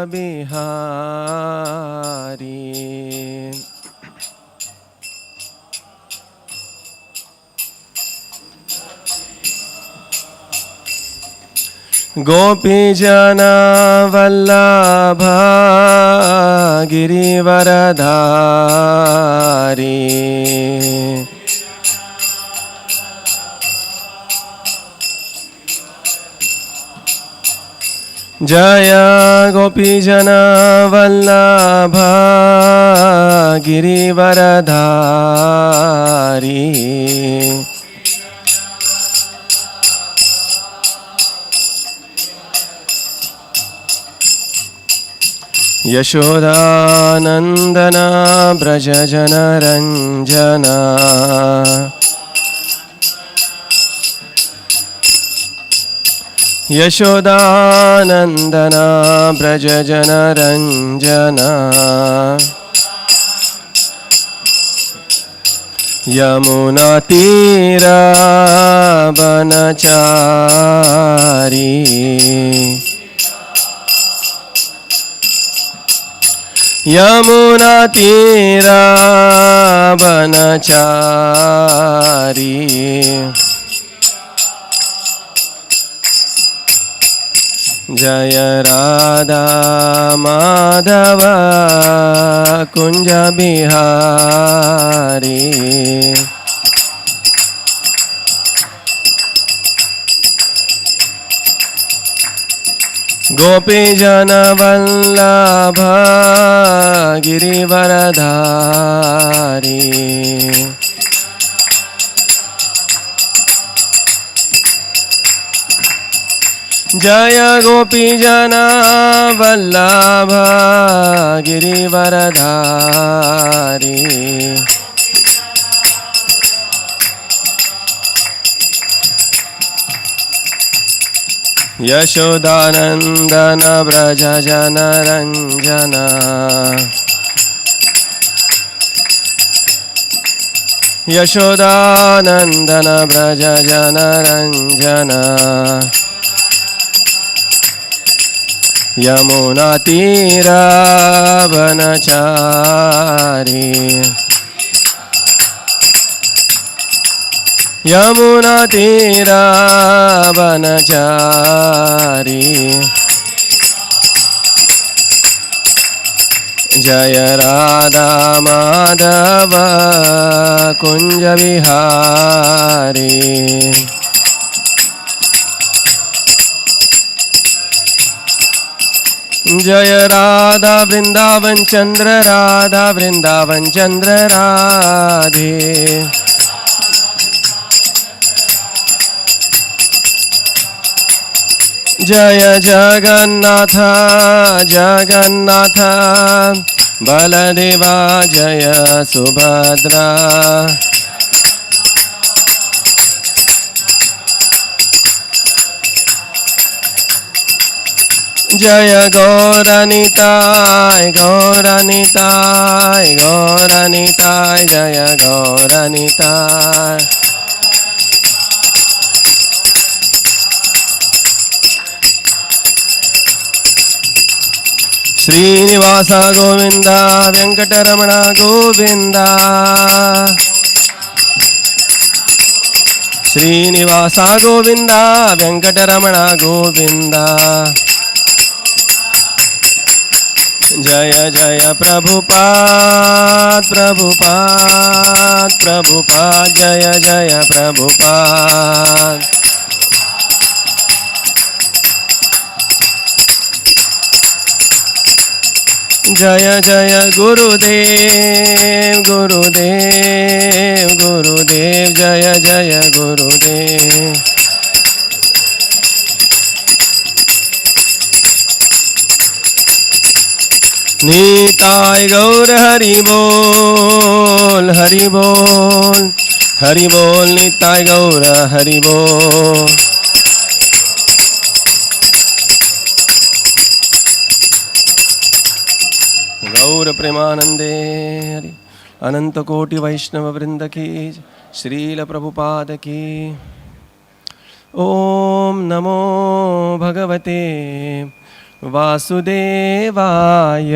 Bihari. Gopijana Vallabha Girivaradhari. Jaya Gopijana Vallabha Girivaradhari. Yashodanandana Brajajana Ranjana. Yashodanandana Brajajana Ranjana. Yamuna Tira Banachari. Yamuna Tira Banachari. Jaya Radha Madhava Kunja Bihari. Gopijana Vallabha Girivaradhari. Jaya Gopijana Vallabha Girivaradhari. Yashodanandana Brajajana Ranjana. Yashodanandana Brajajana Ranjana. Yamuna Tira Banachari. Yamuna Tira Banachari. Jaya Radha Madhava Kunja Bihari. Jaya Radha Vrindavan Chandra Radha Vrindavan Chandra Radhe. Jaya Jagannatha Jagannatha Baladeva Jaya Subhadra. Jaya Gauranitai Gauranitai Gauranitai Jaya Gauranitai. Srinivasa Govinda Venkateramana Govinda. Srinivasa Govinda Venkateramana Govinda. Jaya Jaya Prabhupada Prabhupada Prabhupada Jaya Jaya Prabhupada. Jaya Jaya Gurudev Gurudev Gurudev Jaya Jaya Gurudev. Nitai Gaur Hari Bol Hari Bol Hari Bol Nitai Gaur Hari Bol. Gaur Premanande Hari Ananta Koti Vaishnava Vrinda ki Srila Prabhupada ki. Om Namo Bhagavate वासुदेवाय।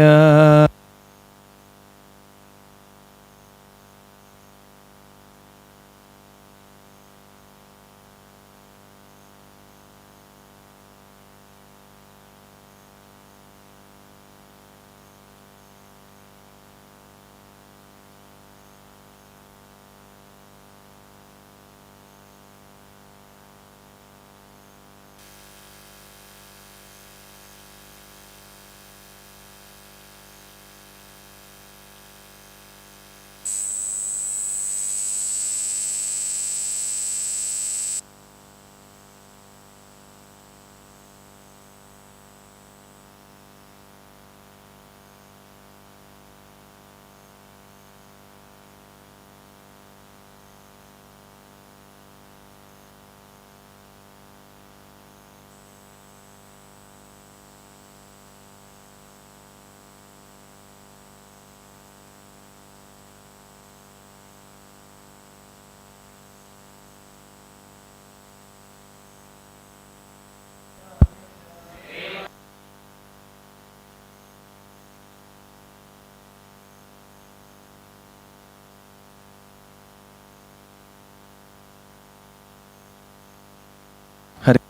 Hare.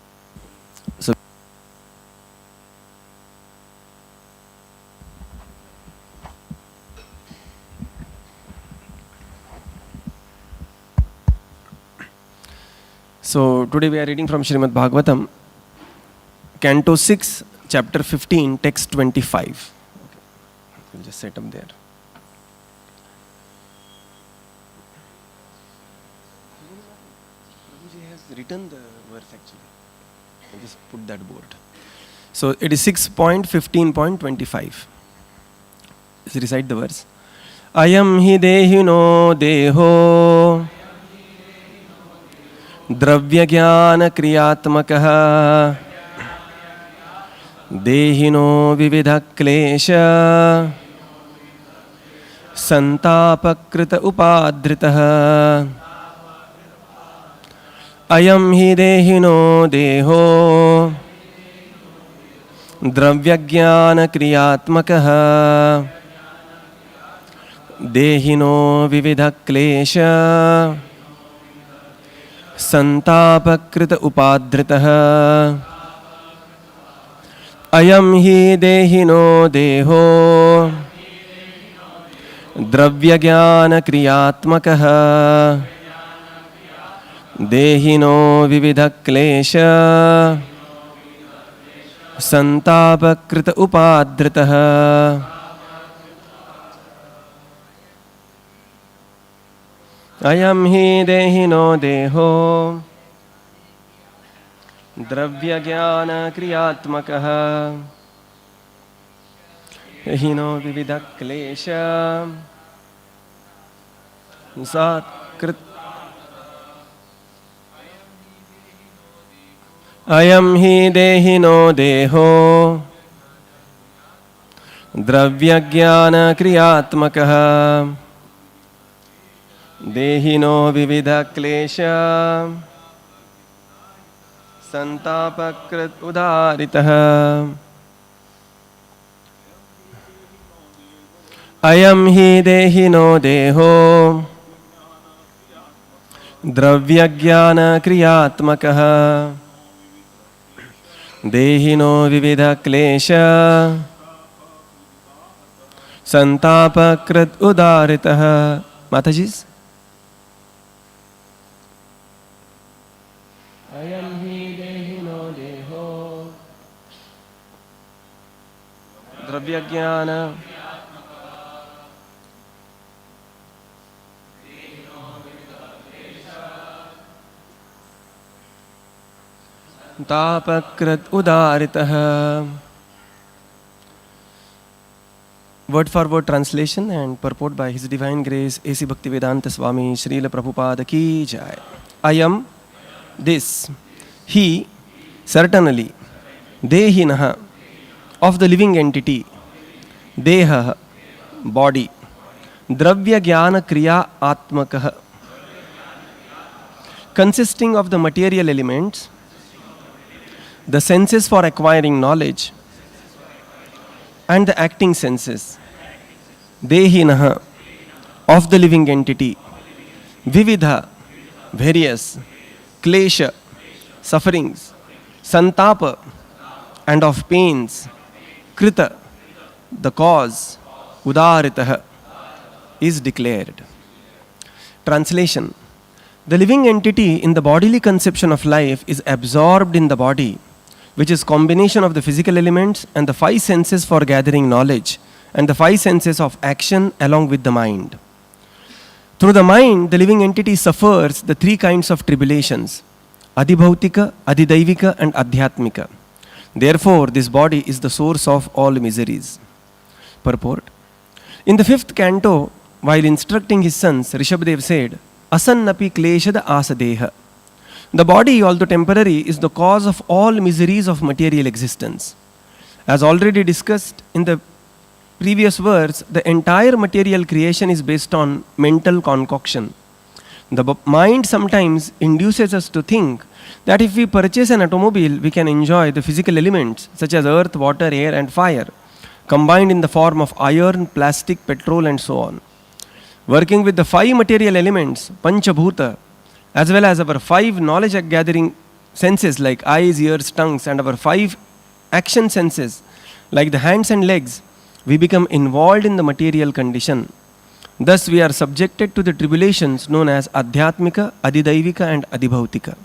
So today we are reading from Srimad Bhagavatam, Canto 6, Chapter 15, Text 25. Okay. We'll just set up there. Prabhuji has written the verse actually. I'll just put that board. So it is 6.15.25. Let's recite the verse. Ayam hi dehino deho द्रव्य ज्ञान क्रियात्मकः देहिनो विविध क्लेश संतापकृत उपाद्रितः अयं हि देहिनो देहो द्रव्य ज्ञान क्रियात्मकः देहिनो विविध क्लेश संतापकृत उपाद्रितः अयं हि देहिनो देहो द्रव्य ज्ञान क्रियात्मकः देहिनो विविध क्लेश संतापकृत उपाद्रितः अयं हि देहिनो देहो द्रव्य ज्ञान क्रियात्मकः देहिनो विविध क्लेश सात्कृत अयं हि देहिनो देहो द्रव्य ज्ञान क्रियात्मकः देहिनो विविध क्लेश संतापकृत उदारितः अयं हि देहिनो देहो द्रव्य ज्ञान क्रियात्मकः देहिनो विविध क्लेश संतापकृत उदारितः। माताजी अयं हि देहिनो देहो द्रव्य ज्ञान तापकृत उदारितः। Word for word translation and purport by His Divine Grace A.C. Bhaktivedanta Swami Srila Prabhupada Ki Jai. I am this, he, certainly, Dehinaha, of the living entity, Deha, body, Dravya Jnana Kriya Atmakaha, consisting of the material elements, the senses for acquiring knowledge, and the acting senses, Dehinaha, of the living entity, Vividha, various, Klesha, sufferings, Santapa, and of pains, Krita, the cause, Udaritaha, is declared. Translation: the living entity in the bodily conception of life is absorbed in the body, which is combination of the physical elements and the five senses for gathering knowledge, and the five senses of action along with the mind. Through the mind, the living entity suffers the three kinds of tribulations: Adhibhautika, Adhidaivika, and Adhyatmika. Therefore, this body is the source of all miseries. Purport: in the 5th canto, while instructing his sons, Rishabhdev said, Asannapi kleshada asadeha. The body, although temporary, is the cause of all miseries of material existence. As already discussed in the previous verse, the entire material creation is based on mental concoction. The mind sometimes induces us to think that if we purchase an automobile, we can enjoy the physical elements such as earth, water, air, and fire, combined in the form of iron, plastic, petrol, and so on. Working with the 5 material elements, Panchabhuta, as well as our 5 knowledge gathering senses like eyes, ears, tongues, and our 5 action senses like the hands and legs, we become involved in the material condition. Thus, we are subjected to the tribulations known as Adhyatmika, Adhidaivika, and Adhibhautika.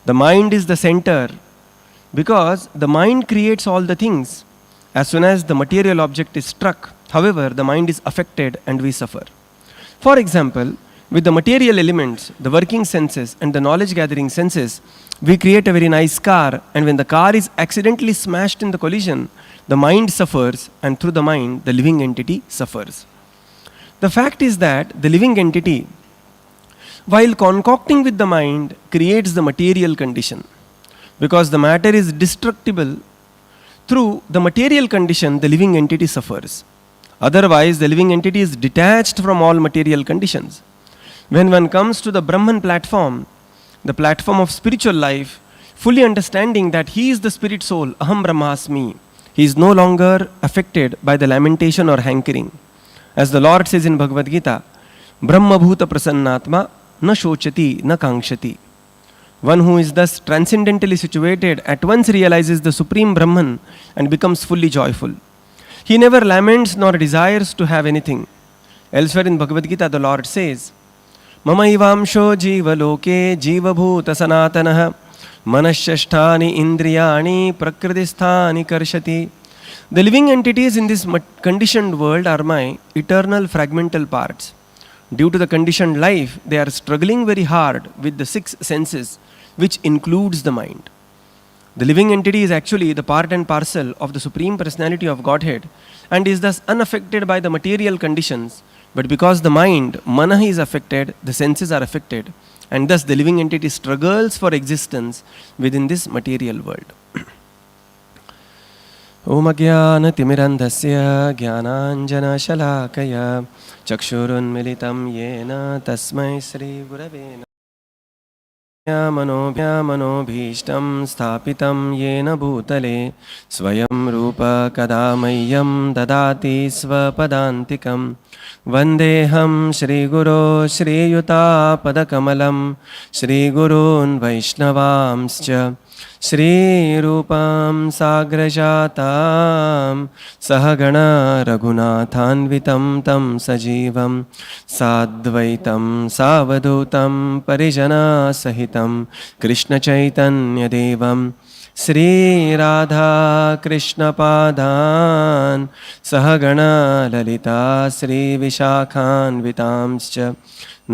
The mind is the center because the mind creates all the things. As soon as the material object is struck, however, the mind is affected and we suffer. For example, with the material elements, the working senses, and the knowledge gathering senses, we create a very nice car, and when the car is accidentally smashed in the collision, the mind suffers, and through the mind, the living entity suffers. The fact is that the living entity, while concocting with the mind, creates the material condition. Because the matter is destructible, through the material condition, the living entity suffers. Otherwise, the living entity is detached from all material conditions. When one comes to the Brahman platform, the platform of spiritual life, fully understanding that he is the spirit soul, Aham Brahmasmi, he is no longer affected by the lamentation or hankering. As the Lord says in Bhagavad Gita, Brahma Bhuta Prasannatma na shochati na kangshati. One who is thus transcendentally situated at once realizes the Supreme Brahman and becomes fully joyful. He never laments nor desires to have anything. Elsewhere in Bhagavad Gita, the Lord says, Mama ivamsho jiva loke jiva bhuta sanatanaha manashashtani indriyani prakritisthani karshati. The living entities in this conditioned world are my eternal fragmental parts. Due to the conditioned life, they are struggling very hard with the 6 senses, which includes the mind. The living entity is actually the part and parcel of the Supreme Personality of Godhead and is thus unaffected by the material conditions. But because the mind, mana, is affected, the senses are affected, and thus the living entity struggles for existence within this material world. Om Ajnana Timirandhasya Jnananjana Shalakaya Chakshurunmilitam Yena Tasmai Sri Gurave Manobhyamanoਭीष्टं स्थापितं येन भूतले स्वयं रूप कदा मह्यं ददाति स्वपदान्तिकं वन्देऽहं श्रीगुरो श्रीयुतापदकमलं श्रीगुरून् वैष्णवांश्च श्रीरूपां साग्रजातां सहगणा रघुनाथान्वितं तं सजीवं साद्वैतं सावधूतं परिजनसहितं कृष्णचैतन्यदेवं श्रीराधाकृष्णपादान् सहगणा ललिता श्रीविशाखान्वितांश्च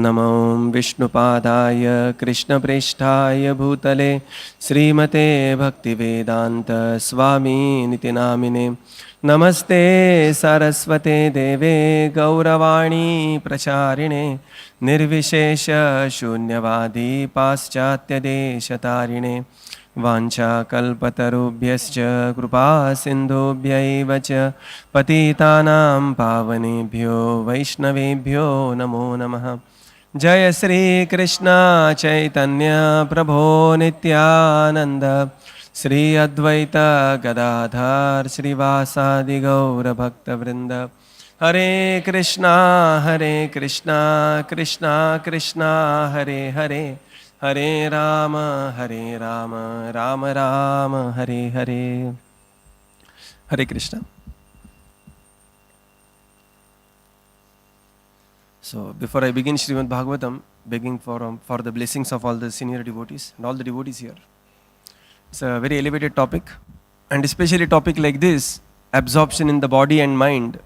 नमो विष्णुपादाय कृष्णप्रेष्ठाय भूतले श्रीमते भक्तिवेदान्त स्वामीनिति नामिने नमस्ते सरस्वते देवे गौरवाणी प्रचारिणे निर्विशेष शून्यवादी पाश्चात्यदेशतारिणे वाञ्छाकल्पतरुभ्यश्च कृपा सिन्धुभ्यैव च पतितानां पावनेभ्यो वैष्णवेभ्यो नमो नमः। जय श्री कृष्ण चैतन्य प्रभो Nityanand Sri Advaita Gadadhar Srivasadi Gaura Bhakta Vrinda. Hare Krishna, Krishna Krishna, Hare Hare, Hare Rama, Rama Rama, Hare Hare. Hare Krishna. So before I begin Srimad Bhagavatam, begging for the blessings of all the senior devotees and all the devotees here. It's a very elevated topic, and especially a topic like this, absorption in the body and mind.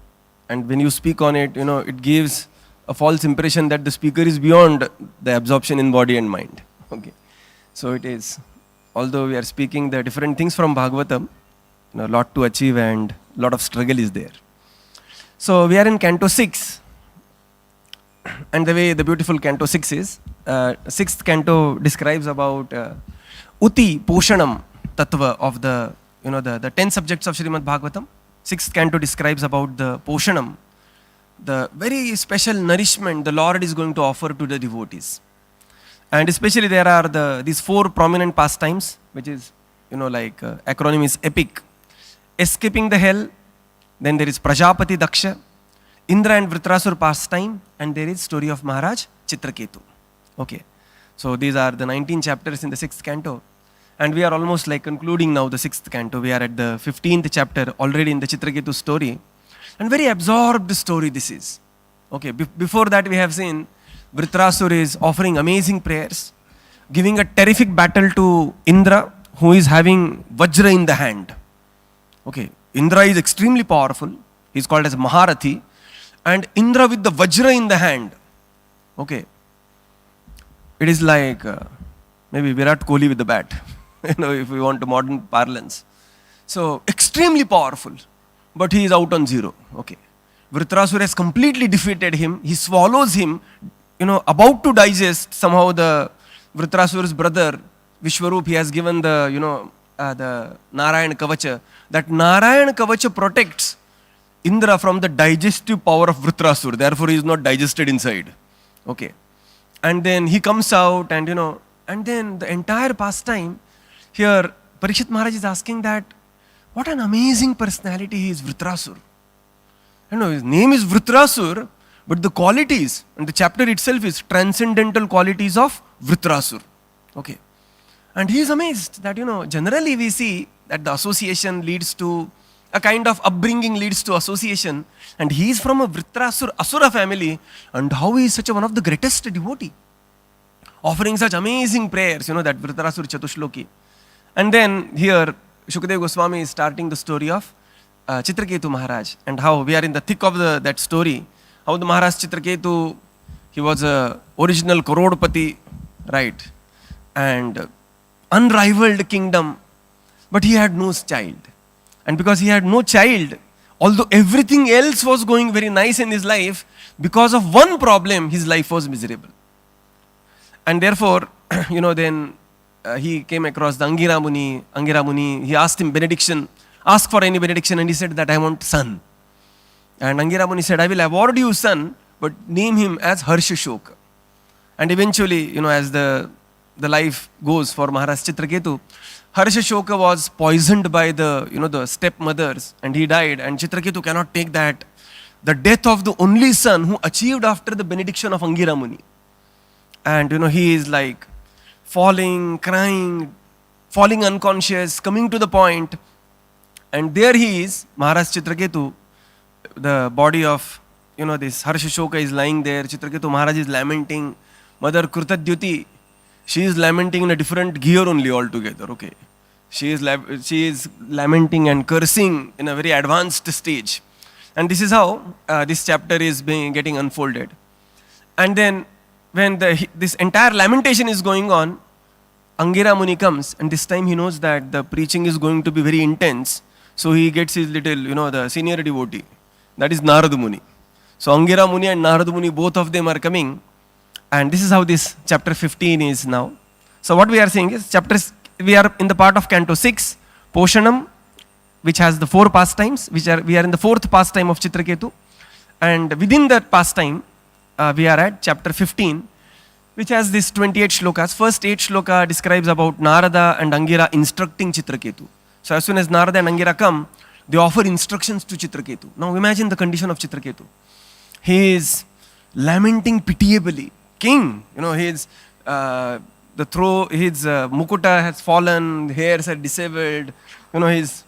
And when you speak on it, it gives a false impression that the speaker is beyond the absorption in body and mind. Okay, so it is. Although we are speaking the different things from Bhagavatam, a lot to achieve and a lot of struggle is there. So we are in Canto 6, and the way the beautiful Canto 6 is, 6th Canto describes about Uti Poshanam Tattva of the 10 subjects of Srimad Bhagavatam. 6th Canto describes about the Poshanam, the very special nourishment the Lord is going to offer to the devotees. And especially there are these 4 prominent pastimes, which is, acronym is EPIC. Escaping the hell, then there is Prajapati Daksha, Indra and Vritrasur pastime, and there is story of Maharaj Chitraketu. Okay, so these are the 19 chapters in the 6th Canto. And we are almost concluding now the 6th Canto. We are at the 15th chapter already in the Chitraketu story. And very absorbed story this is. Okay, before that we have seen Vritrasur is offering amazing prayers, giving a terrific battle to Indra, who is having Vajra in the hand. Okay, Indra is extremely powerful. He is called as Maharathi. And Indra with the Vajra in the hand. Okay, it is like maybe Virat Kohli with the bat. If we want to modern parlance. So, extremely powerful, but he is out on 0. Okay. Vritrasura has completely defeated him. He swallows him, about to digest. Somehow the Vritrasura's brother, Vishwarup, he has given the Narayan Kavacha. That Narayan Kavacha protects Indra from the digestive power of Vritrasura. Therefore, he is not digested inside. Okay. And then he comes out and, and then the entire pastime, here, Parikshit Maharaj is asking that, what an amazing personality he is, Vritrasur. His name is Vritrasur, but the qualities, and the chapter itself is transcendental qualities of Vritrasur. Okay. And he is amazed that, generally we see that the association leads to, a kind of upbringing leads to association, and he is from a Vritrasur, Asura family, and how he is such one of the greatest devotee, offering such amazing prayers, that Vritrasur Chatushloki. And then here, Shukadeva Goswami is starting the story of Chitraketu Maharaj, and how we are in the thick of that story, how the Maharaj Chitraketu, he was a original Karodpati, right, and unrivaled kingdom, but he had no child. And because he had no child, although everything else was going very nice in his life, because of one problem, his life was miserable. And therefore, then he came across the Angira Muni, he asked him benediction, ask for any benediction, and he said that I want son. And Angira Muni said, I will award you son, but name him as Harshashoka. And eventually, as the life goes for Maharaj Chitraketu, Harshashoka was poisoned by the stepmothers, and he died, and Chitraketu cannot take that, the death of the only son who achieved after the benediction of Angira Muni. And he is falling, crying, falling unconscious, coming to the point, and there he is, Maharaj Chitraketu, the body of, this Harshashoka is lying there, Chitraketu Maharaj is lamenting, Mother Krutadyuti, she is lamenting in a different gear only altogether, okay. She is lamenting and cursing in a very advanced stage. And this is how this chapter is getting unfolded. And then, when this entire lamentation is going on, Angira Muni comes, and this time he knows that the preaching is going to be very intense. So he gets his little, the senior devotee, that is Narada Muni. So Angira Muni and Narada Muni, both of them are coming. And this is how this chapter 15 is now. So what we are saying is, we are in the part of Canto 6, Poshanam, which has the 4 pastimes, we are in the 4th pastime of Chitraketu. And within that pastime, we are at chapter 15, which has this 28 shlokas. First 8 shloka describes about Narada and Angira instructing Chitraketu. So as soon as Narada and Angira come, they offer instructions to Chitraketu. Now imagine the condition of Chitraketu. He is lamenting pitiably. King, his mukuta has fallen, hairs are disabled, his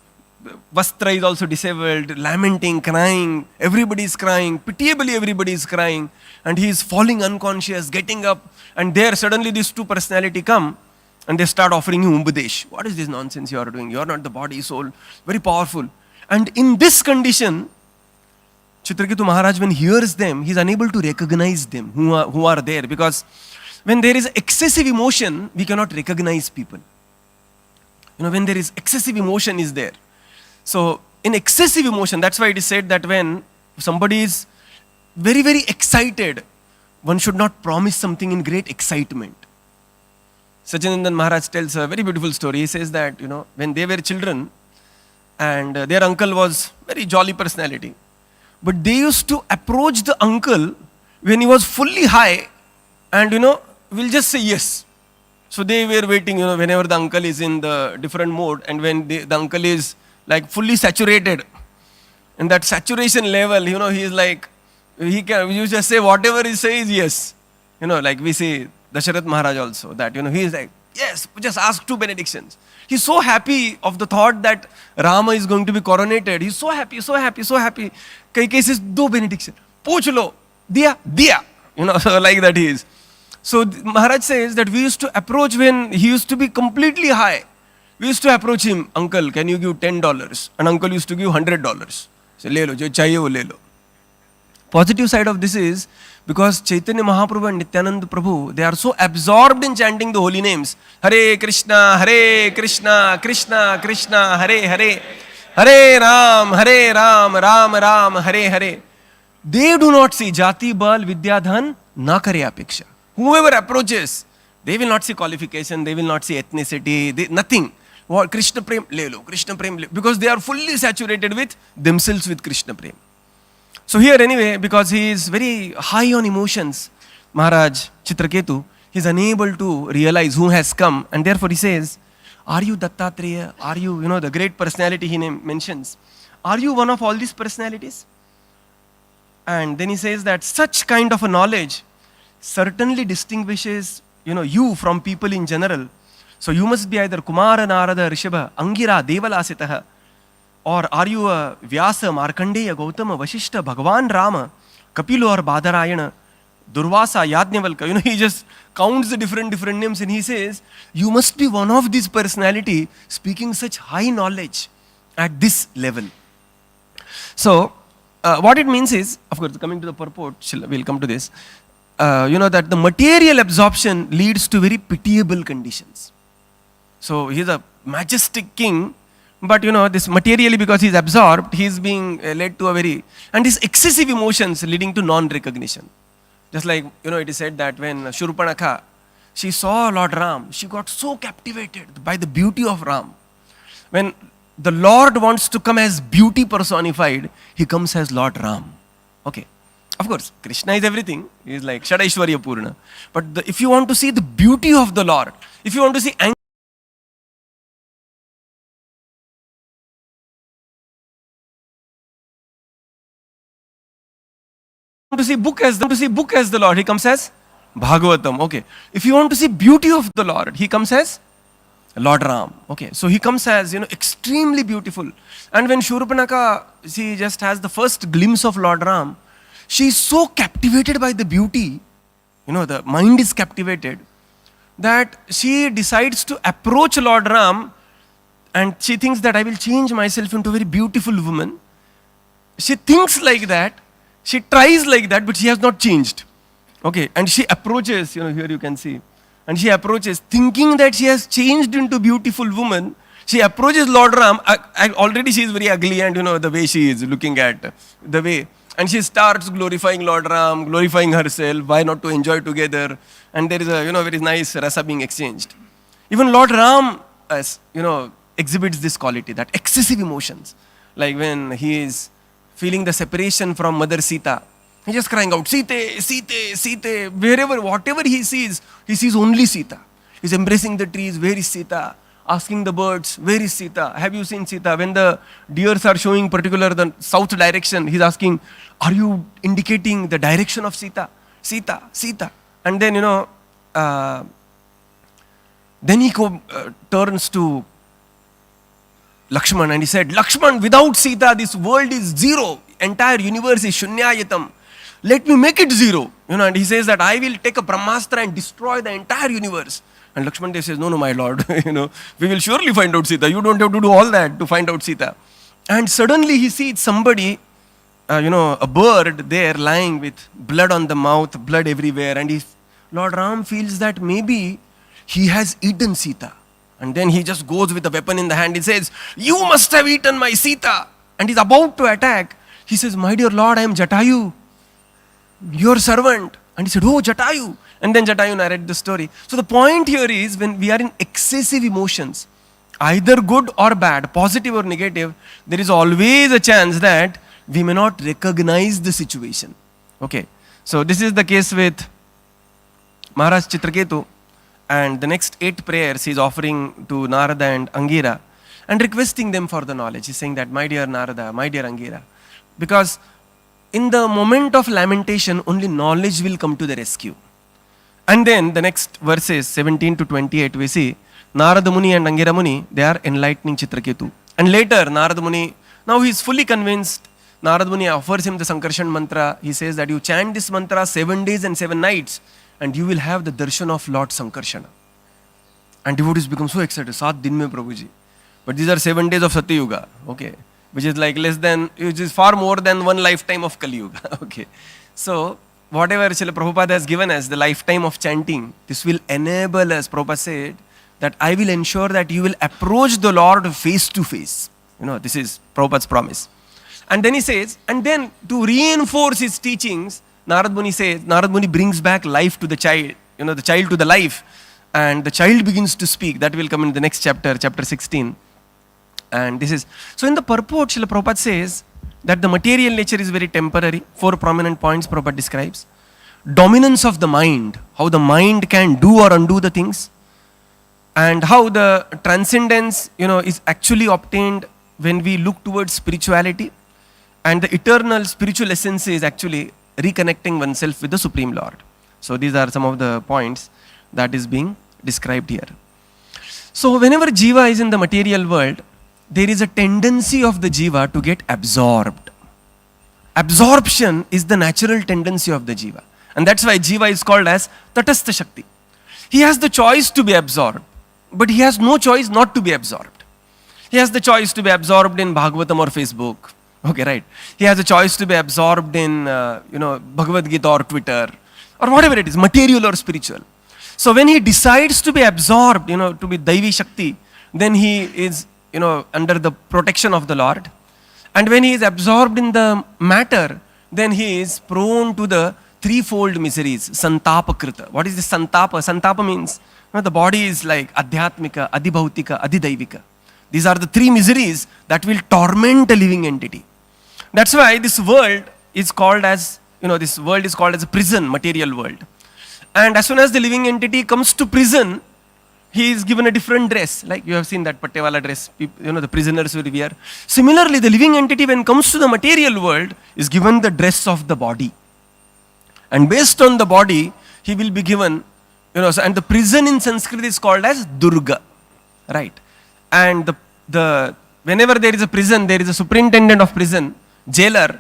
vastra is also disabled, lamenting, crying, everybody is crying, pitiably everybody is crying, and he is falling unconscious, getting up, and there suddenly these two personality come, and they start offering him Umbadesh. What is this nonsense you are doing? You are not the body, soul, very powerful. And in this condition, Chitraketu Maharaj, when he hears them, he is unable to recognize them, who are there, because when there is excessive emotion, we cannot recognize people. When there is excessive emotion is there. So, in excessive emotion, that's why it is said that when somebody is very, very excited, one should not promise something in great excitement. Sachinandan Maharaj tells a very beautiful story. He says that, when they were children, and their uncle was very jolly personality, but they used to approach the uncle when he was fully high, and we'll just say yes. So they were waiting, whenever the uncle is in the different mode, and when the uncle is like fully saturated, and that saturation level, he is like, you just say whatever he says, yes. Like we say, Dasharath Maharaj also, that, he is like, yes, just ask 2 benedictions. He's so happy of the thought that Rama is going to be coronated. He's so happy, so happy, so happy. Kaikeyi says, 2 benediction. Pooch lo, diya. So like that he is. So Maharaj says that we used to approach when he used to be completely high. We used to approach him, uncle, can you give $10? And uncle used to give $100. So, le lo, jo chahiye wo le lo. Positive side of this is, because Chaitanya Mahaprabhu and Nityananda Prabhu, they are so absorbed in chanting the holy names. Hare Krishna, Krishna Krishna, Hare Hare. Hare Ram, Ram Ram, Hare Hare. They do not see Jati Bal Vidyadhan na kare apeksha. Whoever approaches, they will not see qualification, they will not see ethnicity, nothing. What Krishna Prem, le lo, Krishna Prem, le, because they are fully saturated with themselves with Krishna Prem. So here anyway, because he is very high on emotions, Maharaj Chitraketu, he is unable to realize who has come, and therefore he says, are you Dattatreya? Are you, the great personality he mentions, are you one of all these personalities? And then he says that such kind of a knowledge certainly distinguishes, you from people in general. So you must be either Kumara, Narada, Rishabha, Angira, Devalasitaha, or are you a Vyasa, Markandeya, Gautama, Vashishta, Bhagavan Rama, Kapilo or Badarayana, Durvasa, Yajnavalka. He just counts the different names, and he says, you must be one of these personality speaking such high knowledge at this level. So what it means is, of course, coming to the purport, we'll come to this, that the material absorption leads to very pitiable conditions. So he's a majestic king, but this materially, because he's absorbed, he's being led to a very, and his excessive emotions leading to non-recognition. Just like, it is said that when Shurpanakha, she saw Lord Ram, she got so captivated by the beauty of Ram. When the Lord wants to come as beauty personified, he comes as Lord Ram. Okay. Of course, Krishna is everything. He is like Shadaishwarya Purna. But if you want to see the beauty of the Lord, if you want to see book as the Lord, he comes as Bhagavatam. Okay. If you want to see beauty of the Lord, he comes as Lord Ram. Okay. So he comes as, extremely beautiful. And when Shurpanakha, she just has the first glimpse of Lord Ram, she is so captivated by the beauty, the mind is captivated, that she decides to approach Lord Ram, and she thinks that I will change myself into a very beautiful woman. She thinks like that, she tries like that, but she has not changed. Okay, and she approaches, here you can see, and she approaches thinking that she has changed into beautiful woman. She approaches Lord Ram, already she is very ugly, and the way she is looking at, the way. And she starts glorifying Lord Ram, glorifying herself, why not to enjoy together. And there is a, very nice rasa being exchanged. Even Lord Ram, exhibits this quality, that excessive emotions. Like when he is feeling the separation from Mother Sita, He's just crying out, Sita, Sita, Sita. Wherever, whatever he sees only Sita. He's embracing the trees, where is Sita? Asking the birds, where is Sita? Have you seen Sita? When the deers are showing particular the south direction, he's asking, are you indicating the direction of Sita? Sita, Sita. And then, then he turns to Lakshman and he said, Lakshman, without Sita, this world is zero. Entire universe is shunyayatam. Let me make it zero. And he says that I will take a Brahmastra and destroy the entire universe. And Lakshman Dev says, no, my lord, we will surely find out Sita. You don't have to do all that to find out Sita. And suddenly he sees somebody, a bird there lying with blood on the mouth, blood everywhere. And Lord Ram feels that maybe he has eaten Sita. And then he just goes with a weapon in the hand. He says, you must have eaten my Sita. And he's about to attack. He says, my dear Lord, I am Jatayu, your servant. And he said, oh, Jatayu. And then Jatayu narrated the story. So the point here is, when we are in excessive emotions, either good or bad, positive or negative, there is always a chance that we may not recognize the situation. Okay. So this is the case with Maharaj Chitraketu. And the next 8 prayers he is offering to Narada and Angira and requesting them for the knowledge. He is saying that, my dear Narada, my dear Angira, because in the moment of lamentation, only knowledge will come to the rescue. And then the next verses, 17 to 28, we see Narada Muni and Angira Muni, they are enlightening Chitraketu. And later, Narada Muni, now he is fully convinced. Narada Muni offers him the Sankarshan mantra. He says that you chant this mantra 7 days and 7 nights, and you will have the darshan of Lord Sankarshana. And devotees become so excited. 7 din mein Prabhuji. But these are 7 days of Satya Yuga. Okay. Which is which is far more than 1 lifetime of Kali Yuga. Okay. So, whatever Srila Prabhupada has given us, the lifetime of chanting, this will enable us, Prabhupada said, that I will ensure that you will approach the Lord face to face. This is Prabhupada's promise. And then he says, and then to reinforce his teachings, Narad Muni brings back life to the child, the child to the life, and the child begins to speak. That will come in the next chapter, chapter 16. And this is, so in the purport, Srila Prabhupada says that the material nature is very temporary. 4 prominent points Prabhupada describes. Dominance of the mind, how the mind can do or undo the things, and how the transcendence, is actually obtained when we look towards spirituality, and the eternal spiritual essence is actually reconnecting oneself with the Supreme Lord. So these are some of the points that is being described here. So whenever Jiva is in the material world, there is a tendency of the Jiva to get absorbed. Absorption is the natural tendency of the Jiva. And that's why Jiva is called as Tatastha Shakti. He has the choice to be absorbed, but he has no choice not to be absorbed. He has the choice to be absorbed in Bhagavatam or Facebook. Okay, right. He has a choice to be absorbed in, Bhagavad Gita or Twitter, or whatever it is, material or spiritual. So when he decides to be absorbed, to be Daivi Shakti, then he is, under the protection of the Lord. And when he is absorbed in the matter, then he is prone to the threefold miseries, Santapa Krita. What is this Santapa? Santapa means, the body is like Adhyatmika, Adhibhautika, Adhidaivika. These are the 3 miseries that will torment a living entity. That's why this world is called as, a prison, material world. And as soon as the living entity comes to prison, he is given a different dress. Like you have seen that Pattevala dress, the prisoners will wear. Similarly, the living entity, when it comes to the material world, is given the dress of the body. And based on the body, he will be given, and the prison in Sanskrit is called as Durga. Right. And whenever there is a prison, there is a superintendent of prison, jailer.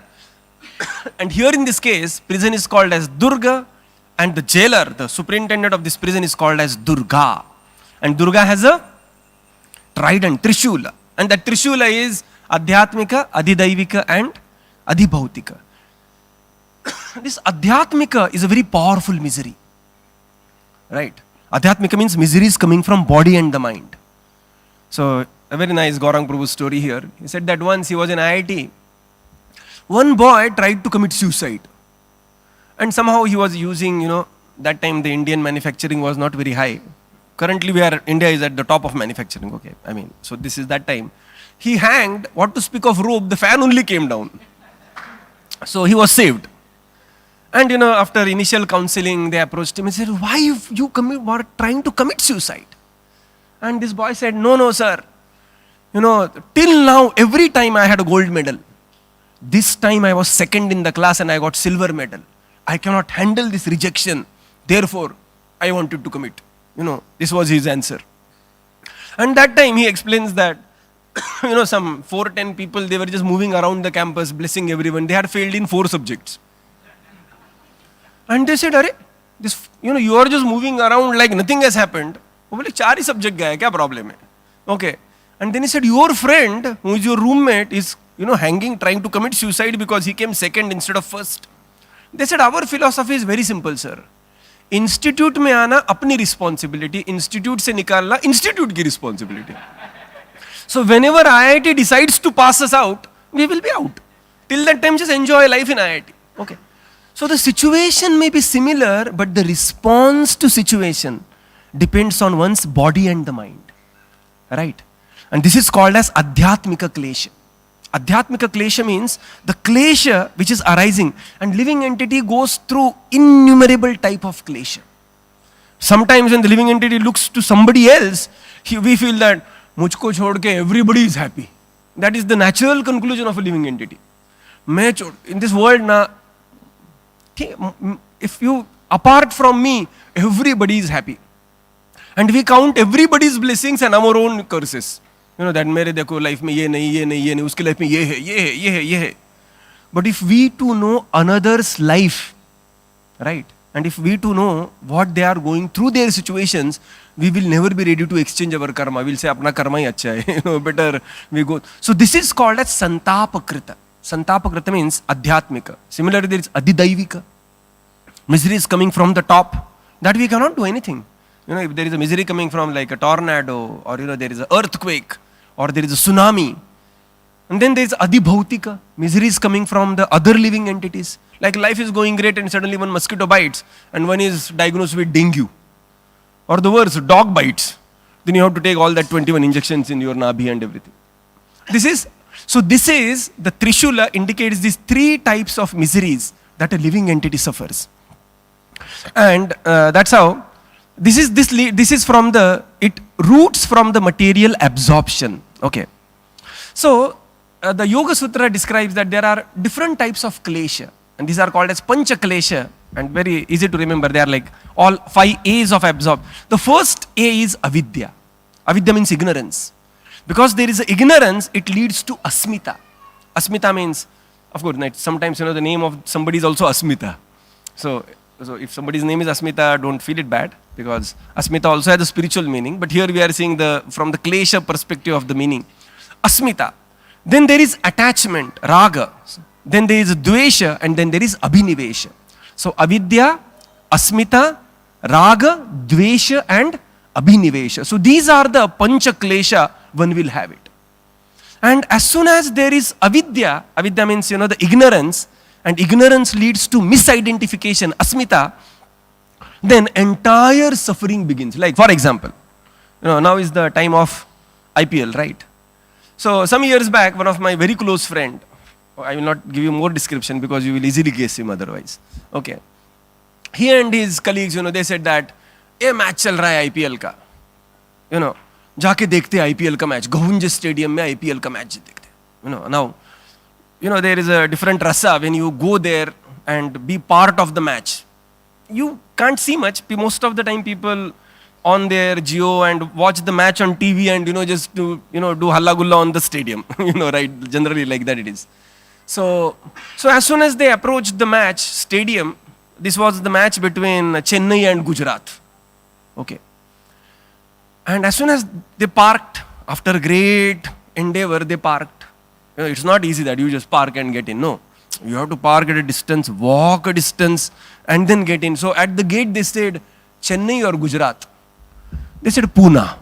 And here in this case, prison is called as Durga, and the jailer, the superintendent of this prison, is called as Durga. And Durga has a trident, Trishula. And that Trishula is Adhyatmika, Adhidaivika and Adhibhautika. This Adhyatmika is a very powerful misery. Right? Adhyatmika means miseries coming from body and the mind. So, a very nice Gaurang Prabhu story here. He said that once he was in IIT, one boy tried to commit suicide. And somehow he was using, that time the Indian manufacturing was not very high. Currently India is at the top of manufacturing, okay. So this is that time. He hanged, what to speak of rope, the fan only came down. So he was saved. And after initial counseling, they approached him and said, why you were trying to commit suicide? And this boy said, no, sir. Till now, every time I had a gold medal. This time I was second in the class and I got silver medal. I cannot handle this rejection. Therefore, I wanted to commit. This was his answer. And that time he explains that, some 4 or 10 people, they were just moving around the campus, blessing everyone. They had failed in 4 subjects. And they said, Hare, you are just moving around like nothing has happened. वो बोले 4 ही subject गया है, क्या problem है? Okay. And then he said, your friend, who is your roommate, is hanging, trying to commit suicide because he came second instead of first. They said, our philosophy is very simple, sir. Institute में आना अपनी responsibility, institute से निकालना institute की responsibility. So whenever IIT decides to pass us out, we will be out. Till that time, just enjoy life in IIT. Okay. So the situation may be similar, but the response to situation depends on one's body and the mind. Right? And this is called as Adhyatmika Klesha. Adhyatmika Klesha means the Klesha which is arising, and living entity goes through innumerable type of Klesha. Sometimes when the living entity looks to somebody else, we feel that mujhko chhod ke everybody is happy. That is the natural conclusion of a living entity. In this world, if you, apart from me, everybody is happy. And we count everybody's blessings and our own curses. That मेरे देखो life में ये नहीं, उसके life में ये है. But if we to know another's life, right? And if we to know what they are going through their situations, we will never be ready to exchange our karma. We'll say, apna karma hi acha hai. Better we go. So this is called as Santapakrita. Santapakrita means Adhyatmika. Similarly, there is Adidaivika. Misery is coming from the top. That we cannot do anything. If there is a misery coming from like a tornado, or there is an earthquake, or there is a tsunami. And then there is Adibhautika. Misery is coming from the other living entities. Like life is going great and suddenly one mosquito bites and one is diagnosed with dengue. Or the worst, dog bites. Then you have to take all that 21 injections in your nabhi and everything. This is the Trishula indicates these 3 types of miseries that a living entity suffers. And that's how, this is from it roots from the material absorption. Okay. So, the Yoga Sutra describes that there are different types of klesha. And these are called as Pancha Klesha. And very easy to remember. They are like all 5 A's of absorb. The first A is avidya. Avidya means ignorance. Because there is ignorance, it leads to asmita. Asmita means, of course, sometimes the name of somebody is also Asmita. So if somebody's name is Asmita, don't feel it bad, because Asmita also has a spiritual meaning. But here we are seeing from the Klesha perspective of the meaning. Asmita. Then there is attachment, raga. Then there is dvesha, and then there is abhinivesha. So avidya, asmita, raga, dvesha, and abhinivesha. So these are the pancha klesha one will have it. And as soon as there is avidya means the ignorance, and ignorance leads to misidentification, asmita, then entire suffering begins. Like for example, now is the time of IPL, right? So some years back, one of my very close friend, I will not give you more description because you will easily guess him otherwise. Okay. He and his colleagues, they said that, ये match चल रहा है IPL का. जाके देखते हैं IPL का match. Govunj Stadium में IPL का मैच देखते. Now, there is a different rasa when you go there and be part of the match. You can't see much. Most of the time people on their Jio and watch the match on TV and, just do halla gulla on the stadium. Right? Generally like that it is. So as soon as they approached the match stadium, this was the match between Chennai and Gujarat. Okay. And as soon as they parked, after great endeavor, they parked. It's not easy that you just park and get in. No. You have to park at a distance, walk a distance, and then get in. So at the gate they said, Chennai or Gujarat? They said, Pune.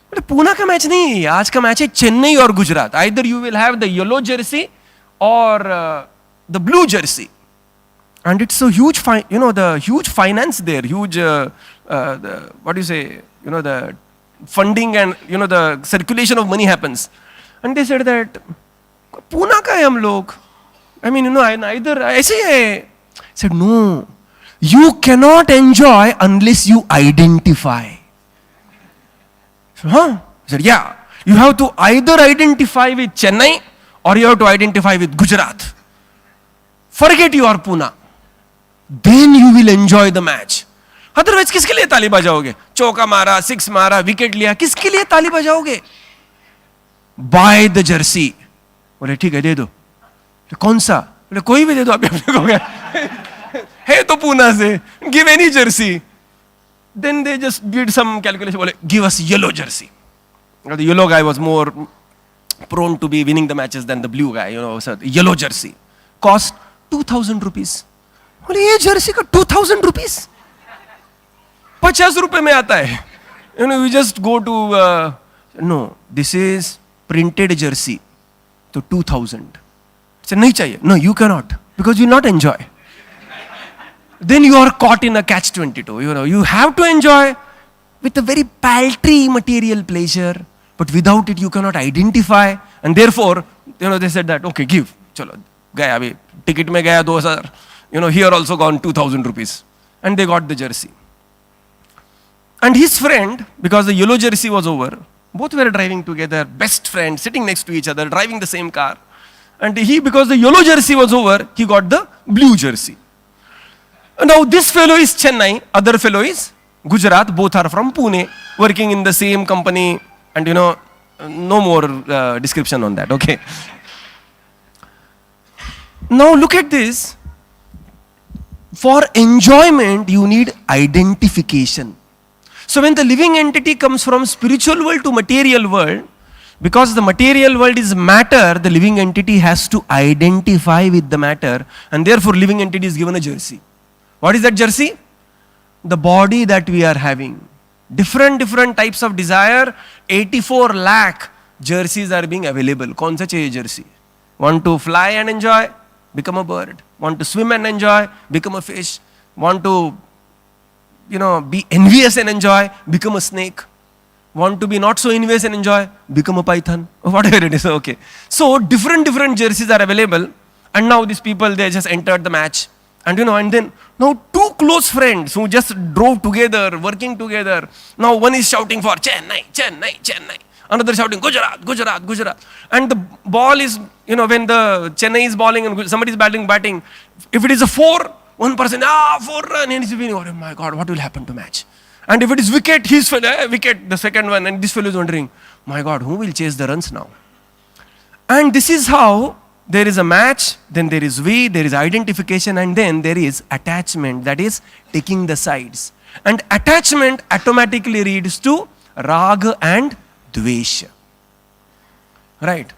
But Pune ka match nahi hai. Aaj ka match hai Chennai or Gujarat. Either you will have the yellow jersey or the blue jersey. And it's a huge, the huge finance there, huge, the funding and, the circulation of money happens. And they said that, Pune ka hai hum log. I mean, either, aise hai. Said, no, you cannot enjoy unless you identify. So, I said, yeah, you have to either identify with Chennai or you have to identify with Gujarat. Forget your Pune. Then you will enjoy the match. Otherwise, किसके लिए ताली बजाओगे? चौका मारा, six मारा, wicket लिया, किसके लिए ताली बजाओगे? Buy the jersey. बोले ठीक है दे दो. कौन सा? बोले कोई भी दे दो, अभी अपने को है तो पूना से. Give any jersey. Then they just did some calculation. बोले give us yellow jersey. The yellow guy was more prone to be winning the matches than the blue guy. So the yellow jersey cost 2,000 rupees. बोले ये jersey का 2,000 rupees? 50 रुपए में आता है. You just go to no, this is printed jersey. So 2,000. So नहीं चाहिए. No, you cannot because you not enjoy. Then you are caught in a catch-22. You have to enjoy with a very paltry material pleasure, but without it you cannot identify. And therefore, they said that okay, give. चलो गया अभी ticket में गया 2,000. Here also gone 2,000 rupees, and they got the jersey. And his friend, because the yellow jersey was over, both were driving together, best friends, sitting next to each other, driving the same car. And he, because the yellow jersey was over, he got the blue jersey. And now this fellow is Chennai, other fellow is Gujarat, both are from Pune, working in the same company, and no more description on that, okay. Now look at this. For enjoyment, you need identification. So when the living entity comes from spiritual world to material world, because the material world is matter, the living entity has to identify with the matter, and therefore living entity is given a jersey. What is that jersey? The body that we are having. Different types of desire, 84 lakh jerseys are being available. कौन सा चाहिए jersey? Want to fly and enjoy? Become a bird. Want to swim and enjoy? Become a fish. Want to be envious and enjoy, become a snake. Want to be not so envious and enjoy, become a python. Whatever it is, okay. So different jerseys are available, and now these people, they just entered the match. And and then now two close friends who just drove together, working together. Now one is shouting for Chennai, Chennai, Chennai. Another shouting Gujarat, Gujarat, Gujarat. And the ball is, when the Chennai is bowling and somebody is batting, if it is a 4, one person, 4 run, and he's feeling, oh my God, what will happen to match? And if it is wicket, he's wicket, the second one, and this fellow is wondering, my God, who will chase the runs now? And this is how there is a match, then there is there is identification, and then there is attachment, that is taking the sides. And attachment automatically leads to raga and dvesha. Right?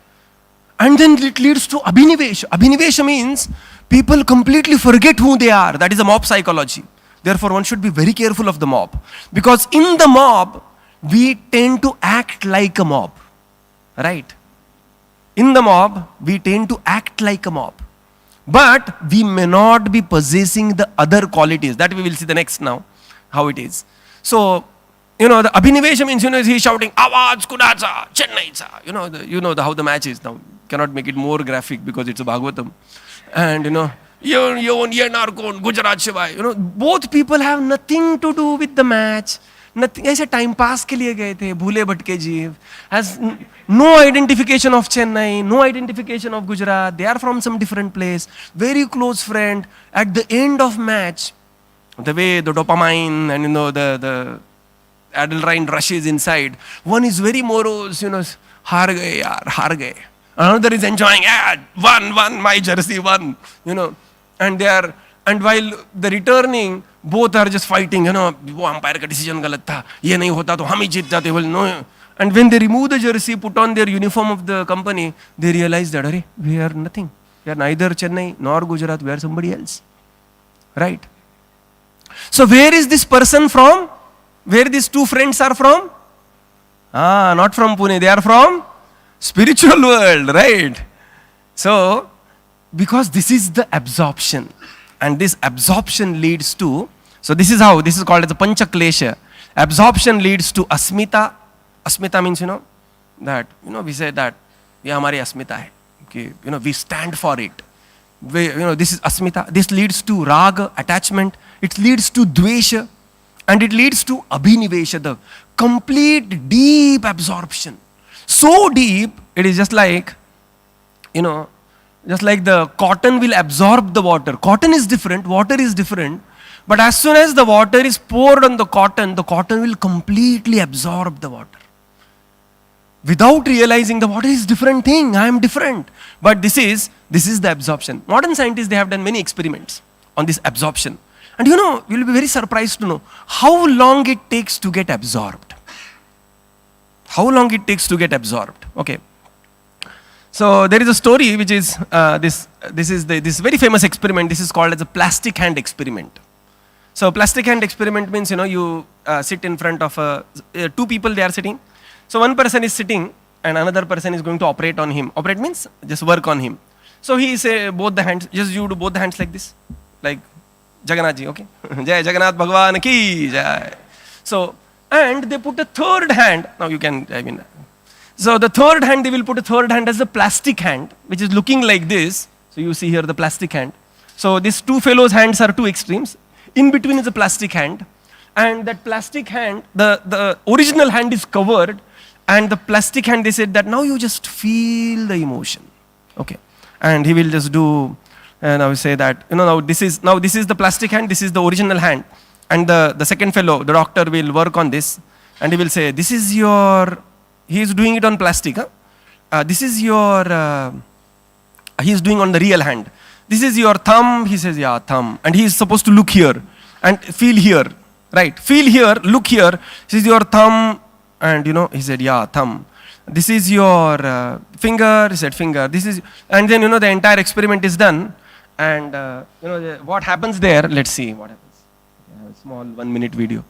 And then it leads to abhinivesha. Abhinivesha means people completely forget who they are. That is a mob psychology. Therefore, one should be very careful of the mob. Because in the mob, we tend to act like a mob. Right? In the mob, we tend to act like a mob. But we may not be possessing the other qualities. That we will see the next now, how it is. So, the abhinivesha means, he's shouting, Awaz, Kudacha, Chennai, how the match is now. Cannot make it more graphic because it's a Bhagavatam. And Gujarat Shivai. Both people have nothing to do with the match. Nothing. ऐसे time pass के लिए गए थे, भूले भटके जीव. Has no identification of Chennai, no identification of Gujarat. They are from some different place. Very close friend. At the end of match, the way the dopamine and the adrenaline rushes inside. One is very morose, हार गए यार, हार गए. Another is enjoying, won, my jersey won, and and while the returning, both are just fighting, वो umpire का decision गलत था, ये नहीं होता तो हम ही जीत जाते, well, no. And when they remove the jersey, put on their uniform of the company, they realize that, Hare, we are nothing. We are neither Chennai nor Gujarat, we are somebody else. Right? So where is this person from? Where these two friends are from? Not from Pune, they are from spiritual world, right? So, because this is the absorption, and this absorption leads to, so this is called as a pancha klesha. Absorption leads to asmita. Asmita means, that, we say that, ये हमारी अस्मिता है, okay, we stand for it. This is asmita. This leads to raga, attachment. It leads to dvesha. And it leads to abhinivesha, the complete deep absorption. So deep, it is just like, just like the cotton will absorb the water. Cotton is different, water is different. But as soon as the water is poured on the cotton will completely absorb the water. Without realizing the water is different thing, I am different. But this is the absorption. Modern scientists, they have done many experiments on this absorption. And you'll be very surprised to know how long it takes to get absorbed. How long it takes to get absorbed. Okay. So there is a story which is this very famous experiment. This is called as a plastic hand experiment. So plastic hand experiment means, you sit in front of two people, they are sitting. So one person is sitting and another person is going to operate on him. Operate means just work on him. So he say both the hands, just you do both the hands like this. Like Jagannath ji, okay? Jai Jagannath Bhagwan ki jai. So, and they put a third hand. Now you can, so the third hand, they will put a third hand as a plastic hand, which is looking like this. So you see here the plastic hand. So these two fellows' hands are two extremes. In between is a plastic hand. And that plastic hand, the original hand is covered. And the plastic hand, they said that now you just feel the emotion. Okay. And he will just do, and I will say that, now this is the plastic hand, this is the original hand. And the second fellow, the doctor, will work on this. And he will say, this is your, he is doing it on plastic. Huh? This is your, he is doing on the real hand. This is your thumb. He says, yeah, thumb. And he is supposed to look here and feel here. Right? Feel here, look here. This is your thumb. And he said, yeah, thumb. This is your finger. He said, finger. This is, and then, the entire experiment is done. And, what happens there, let's see what happens. I have a small 1 minute video.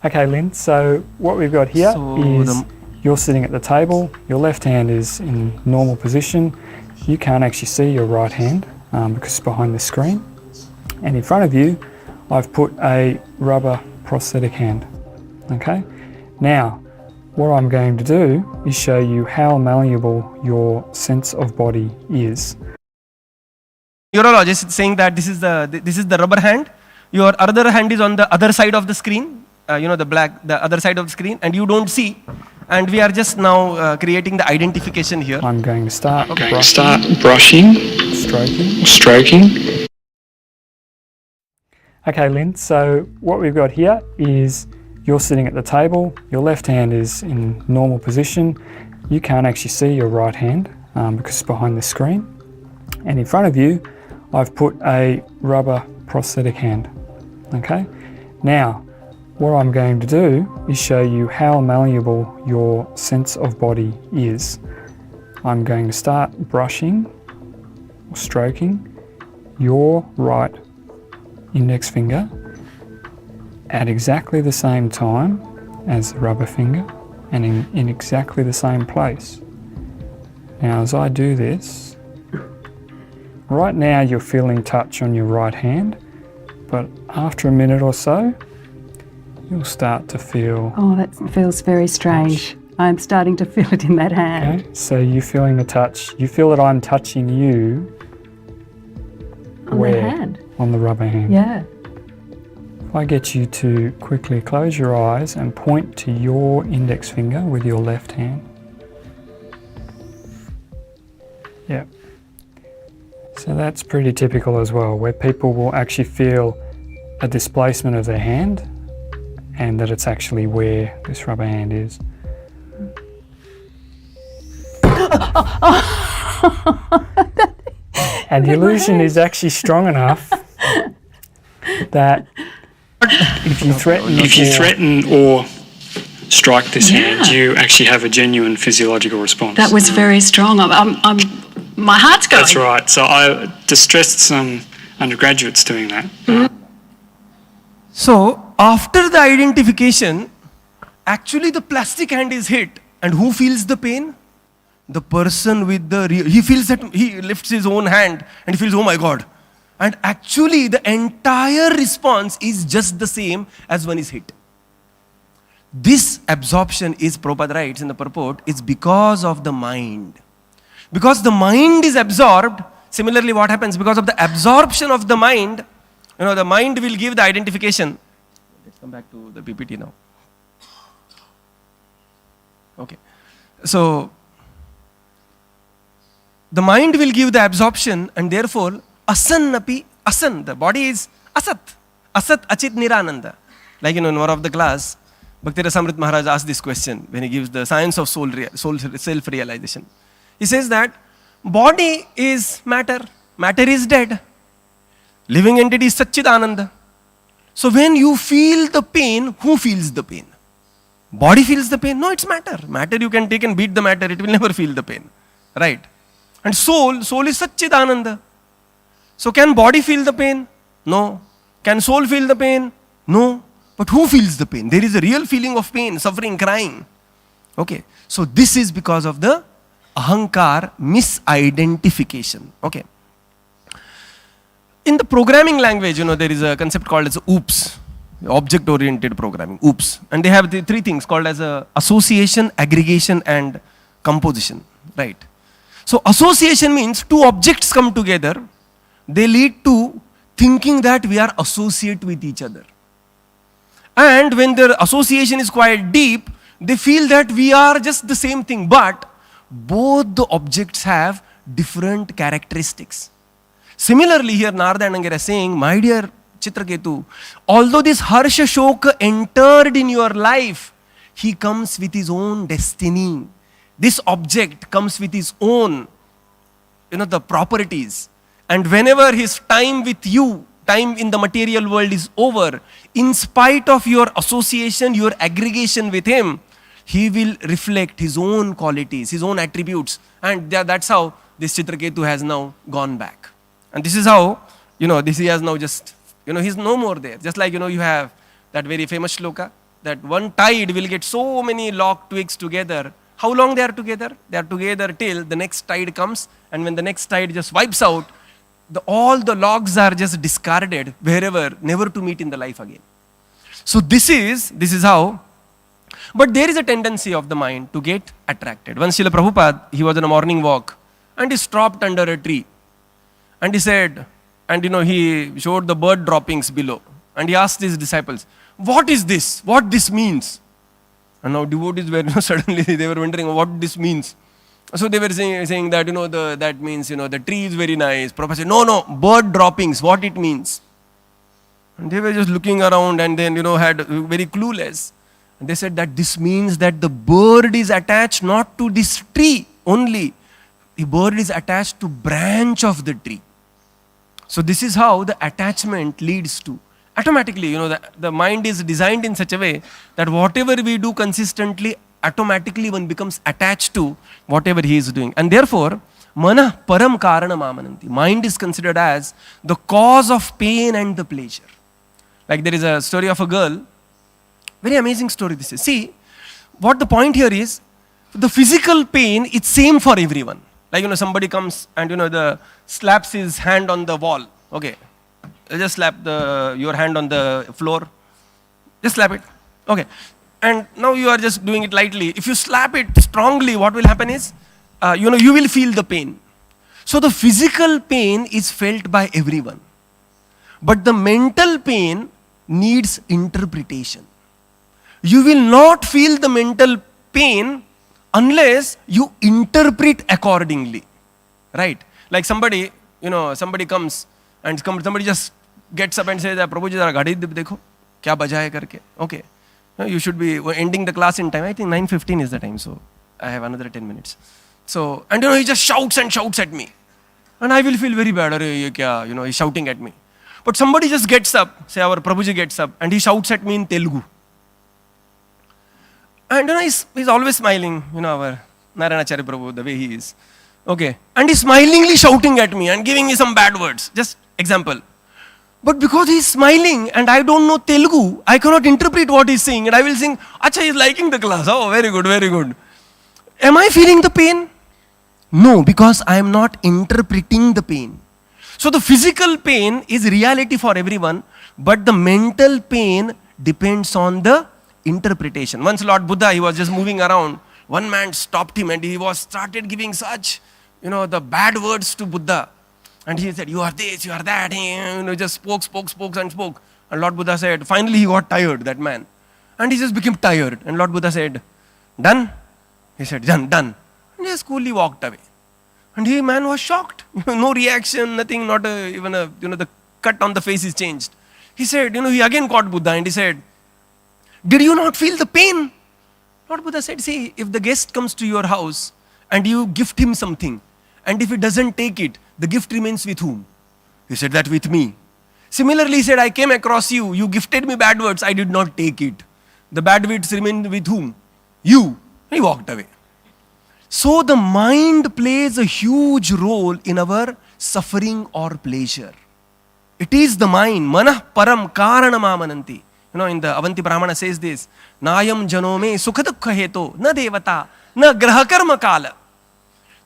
Okay, Lynn, so what we've got here is you're sitting at the table, your left hand is in normal position. You can't actually see your right hand because it's behind the screen. And in front of you, I've put a rubber prosthetic hand. Okay, now what I'm going to do is show you how malleable your sense of body is. Neurologist is saying that this is the rubber hand. Your other hand is on the other side of the screen. The other side of the screen, and you don't see. And we are just now creating the identification here. I'm going to start brushing, stroking. Okay, Lynn, so what we've got here is you're sitting at the table, your left hand is in normal position. You can't actually see your right hand because it's behind the screen. And in front of you, I've put a rubber prosthetic hand. Okay, now what I'm going to do is show you how malleable your sense of body is. I'm going to start brushing or stroking your right index finger at exactly the same time as the rubber finger and in exactly the same place. Now as I do this, right now you're feeling touch on your right hand, but after a minute or so, you'll start to feel... Oh, that feels very strange. I'm starting to feel it in that hand. Okay, so you're feeling the touch. You feel that I'm touching you... On the hand? On the rubber hand. Yeah. If I get you to quickly close your eyes and point to your index finger with your left hand. Yeah. So that's pretty typical as well, where people will actually feel a displacement of their hand and that it's actually where this rubber hand is. And the illusion is actually strong enough that if you threaten or strike this hand, you actually have a genuine physiological response. That was very strong. My heart's going. That's right. So I distressed some undergraduates doing that. So after the identification, actually the plastic hand is hit, and who feels the pain? The person with the he feels that he lifts his own hand and he feels, oh my God. And actually the entire response is just the same as when is hit. This absorption is, Prabhupada writes in the purport, is because of the mind. Because the mind is absorbed, similarly what happens? Because of the absorption of the mind, the mind will give the identification. Let's come back to the PPT now. Okay. So, the mind will give the absorption, and therefore, asan, the body is asat. Asat achit nirananda. Like in one of the class, Bhakti Rasamrit Maharaj asked this question when he gives the science of soul self-realization. He says that body is matter, matter is dead, living entity is Satchidananda. So when you feel the pain, who feels the pain? Body feels the pain? No, it's matter. Matter you can take and beat the matter, it will never feel the pain. Right? And soul is Satchidananda. So can body feel the pain? No. Can soul feel the pain? No. But who feels the pain? There is a real feeling of pain, suffering, crying. Okay. So this is because of the ahankar misidentification. Okay. In the programming language, there is a concept called as OOPS, object-oriented programming, OOPS. And they have the three things called as association, aggregation, and composition. Right. So association means two objects come together. They lead to thinking that we are associate with each other. And when the association is quite deep, they feel that we are just the same thing. But both the objects have different characteristics. Similarly, here Narada and Angara is saying, my dear Chitraketu, although this Harsha Shoka entered in your life, he comes with his own destiny. This object comes with his own, the properties. And whenever his time with you, time in the material world is over, in spite of your association, your aggregation with him, he will reflect his own qualities, his own attributes. And that's how this Chitraketu has now gone back. And this is how, this he has now just, he's no more there. Just like, you have that very famous shloka, that one tide will get so many log twigs together. How long they are together? They are together till the next tide comes, and when the next tide just wipes out, all the logs are just discarded wherever, never to meet in the life again. So this is how, but there is a tendency of the mind to get attracted. Once Srila Prabhupada, he was on a morning walk and he stopped under a tree and he said, and he showed the bird droppings below and he asked his disciples, what is this? What this means? And now devotees were, suddenly they were wondering what this means. So they were saying that, that means, the tree is very nice. Prabhupada said, no, bird droppings, what it means. And they were just looking around and then, had very clueless. And they said that this means that the bird is attached not to this tree only. The bird is attached to branch of the tree. So this is how the attachment leads to. Automatically, the mind is designed in such a way that whatever we do consistently, automatically one becomes attached to whatever he is doing. And therefore, mana param karana mamananti. Mind is considered as the cause of pain and the pleasure. Like there is a story of a girl, very amazing story this is. See, what the point here is, the physical pain, it's same for everyone. Like, somebody comes and, slaps his hand on the wall. Okay, just slap your hand on the floor. Just slap it. Okay. And now you are just doing it lightly. If you slap it strongly, what will happen is, you will feel the pain. So the physical pain is felt by everyone. But the mental pain needs interpretation. You will not feel the mental pain unless you interpret accordingly. Right? Like somebody comes and somebody just gets up and says, Prabhu ji, zara ghadi dekho, kya baja hai karke. Okay. You should be ending the class in time. I think 9:15 is the time, so I have another 10 minutes. So, and he just shouts and shouts at me. And I will feel very bad. He's shouting at me. But somebody just gets up, say our Prabhuji gets up, and he shouts at me in Telugu. And he's always smiling, our Naranacharya Prabhu, the way he is. Okay. And he's smilingly shouting at me and giving me some bad words. Just example. But because he's smiling and I don't know Telugu, I cannot interpret what he's saying. And I will think, Acha, he's liking the class. Oh, very good, very good. Am I feeling the pain? No, because I am not interpreting the pain. So the physical pain is reality for everyone, but the mental pain depends on the interpretation. Once Lord Buddha, he was just moving around. One man stopped him and he was started giving such, the bad words to Buddha. And he said, you are this, you are that. He, just spoke and spoke. And Lord Buddha said, finally he got tired, that man. And he just became tired. And Lord Buddha said, done? He said, done. And he just coolly walked away. And the man was shocked. No reaction, nothing, not even the cut on the face is changed. He said, he again caught Buddha and he said, did you not feel the pain? Lord Buddha said, see, if the guest comes to your house and you gift him something, and if he doesn't take it, the gift remains with whom? He said, that with me. Similarly, he said, I came across you, you gifted me bad words, I did not take it. The bad words remained with whom? You. He walked away. So the mind plays a huge role in our suffering or pleasure. It is the mind. Manah param karanamamananti. In the Avanti Brahmana says this, Nayam janome sukhadukha heto, na devata, na graha karma kala.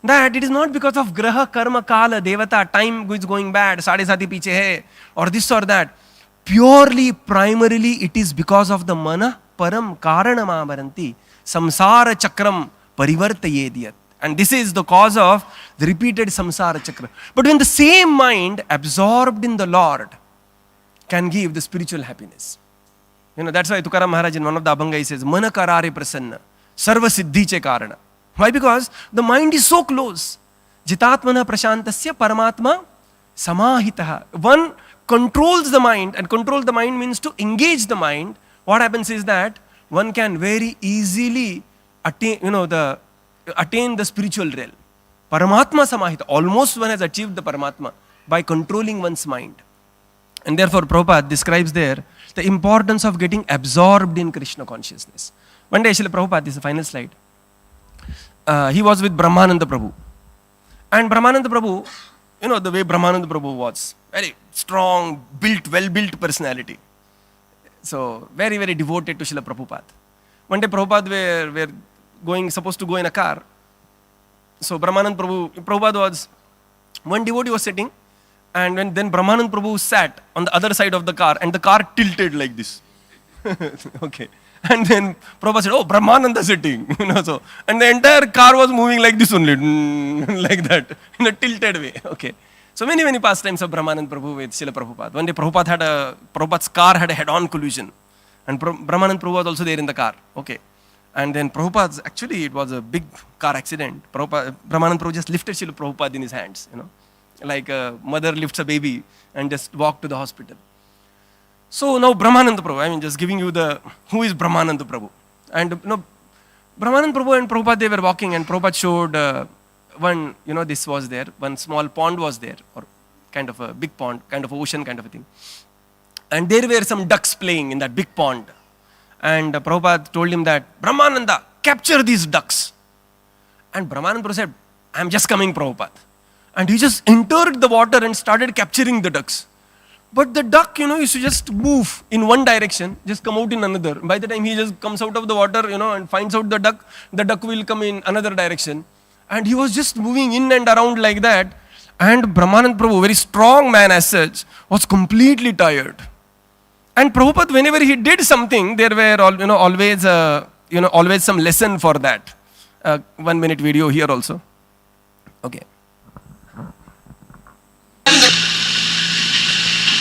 That it is not because of graha karma kala, devata, time is going bad, sade sati piche hai, or this or that. Purely, primarily, it is because of the manah param karanamamananti, samsara chakram parivartayediyat. And this is the cause of the repeated samsara chakra. But when the same mind absorbed in the Lord can give the spiritual happiness. That's why Tukaram Maharaj in one of the Abhangai says, Mana karare prasanna, sarva siddhi che karana. Why? Because the mind is so close. Jitatmana prashantasya paramatma samahitaha. One controls the mind, and control the mind means to engage the mind. What happens is that one can very easily attain the spiritual realm. Paramatma samahita. Almost one has achieved the Paramatma by controlling one's mind. And therefore Prabhupada describes there the importance of getting absorbed in Krishna consciousness. One day Srila Prabhupada, this is the final slide, he was with Brahmananda Prabhu. And Brahmananda Prabhu, the way Brahmananda Prabhu was, very strong, well-built personality. So very, very devoted to Srila Prabhupada. One day Prabhupada were supposed to go in a car. So Prabhupada was, one devotee was sitting, and then Brahmanand Prabhu sat on the other side of the car, and the car tilted like this. Okay. And then Prabhupada said, oh, Brahmananda sitting. So, and the entire car was moving like this only, like that, in a tilted way. Okay. So many, many pastimes of Brahmanand Prabhu with Srila Prabhupada. One day Prabhupada's car had a head-on collision. And Brahmanand Prabhu was also there in the car. Okay. And then actually it was a big car accident. Brahmanand Prabhu just lifted Srila Prabhupada in his hands, like a mother lifts a baby and just walked to the hospital. So now Brahmananda Prabhu, just giving you who is Brahmananda Prabhu. And Brahmananda Prabhu and Prabhupada, they were walking, and Prabhupada showed one, this was there, one small pond was there, or kind of a big pond, kind of ocean kind of a thing. And there were some ducks playing in that big pond. And Prabhupada told him that, Brahmananda, capture these ducks. And Brahmananda Prabhu said, I'm just coming, Prabhupada. And he just entered the water and started capturing the ducks. But the duck, used to just move in one direction, just come out in another. By the time he just comes out of the water, and finds out the duck will come in another direction. And he was just moving in and around like that. And Brahmanand Prabhu, very strong man as such, was completely tired. And Prabhupada, whenever he did something, there were always some lesson for that. 1 minute video here also. Okay.